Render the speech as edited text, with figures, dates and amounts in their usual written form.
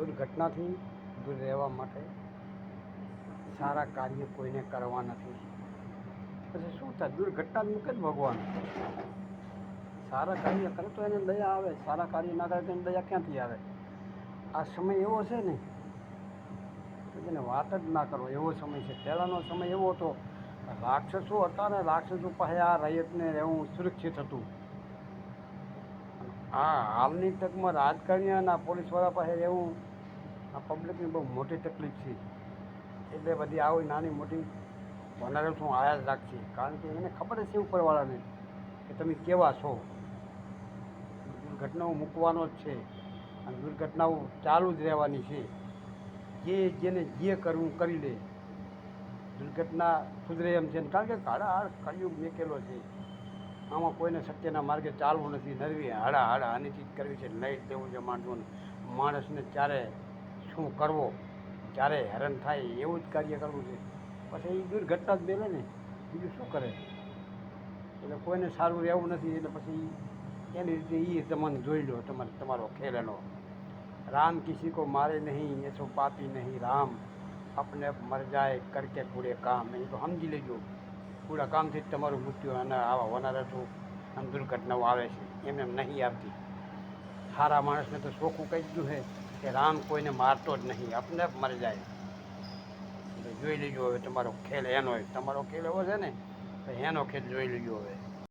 દુર્ઘટનાથી દૂર રહેવા માટે સારા કાર્ય કોઈને કરવા નથી. પછી શું થાય? દુર્ઘટના મૂકે જ ભગવાન. સારા કાર્ય કરે તો એને દયા આવે, સારા કાર્ય ના કરે તો એને દયા ક્યાંથી આવે? આ સમય એવો છે ને તો તેને વાત જ ના કરો, એવો સમય છે. પહેલાંનો સમય એવો હતો, રાક્ષસો હતા ને, રાક્ષસો પાસે આ રૈયતને રહેવું સુરક્ષિત હતું. આ હાલની તકમાં રાજકારણી અને પોલીસવાળા પાસે રહેવું આ પબ્લિકની બહુ મોટી તકલીફ છે. એટલે બધી આવી નાની મોટી હોનારત હું આયા જ રાખશે. કારણ કે એને ખબર જ છે ઉપરવાળાને કે તમે કેવા છો. દુર્ઘટનાઓ મૂકવાનો જ છે અને દુર્ઘટનાઓ ચાલુ જ રહેવાની છે. જેને જે કરવું કરી લે, દુર્ઘટના સુધરે એમ છે. કારણ કે હાડા કળિયુગ મેકેલો છે. આમાં કોઈને સત્યના માર્ગે ચાલવું નથી. નરવી હાડા અનિશ્ચિત કરવી છે, લઈ દેવું છે માણસોને. માણસને ક્યારે શું કરવો, ક્યારે હેરાન થાય એવું જ કાર્ય કરવું છે. પછી એ દુર્ઘટના જ મેલે ને, બીજું શું કરે? એટલે કોઈને સારું રહેવું નથી. એટલે પછી એની રીતે એ તમને જોઈ લો, તમારો ખેલ એનો. રામ કિસી કો મારે નહીં, એ સો પાપી નહીં રામ, अपने मर जाए करके पूरे काम. એ તો સમજી લેજો, પૂરા કામથી જ તમારું મૃત્યુ અને આવા હોનારા તો આમ દુર્ઘટનાઓ આવે છે. એમ નહીં આવતી. સારા માણસને તો ચોખ્ખું કહી દીધું છે કે રામ કોઈને મારતો જ નહીં, अपने મર જાય. એટલે જોઈ લેજો હવે તમારો ખેલ એનો હોય. તમારો ખેલ એવો છે ને તો એનો ખેલ જોઈ લેજો હવે.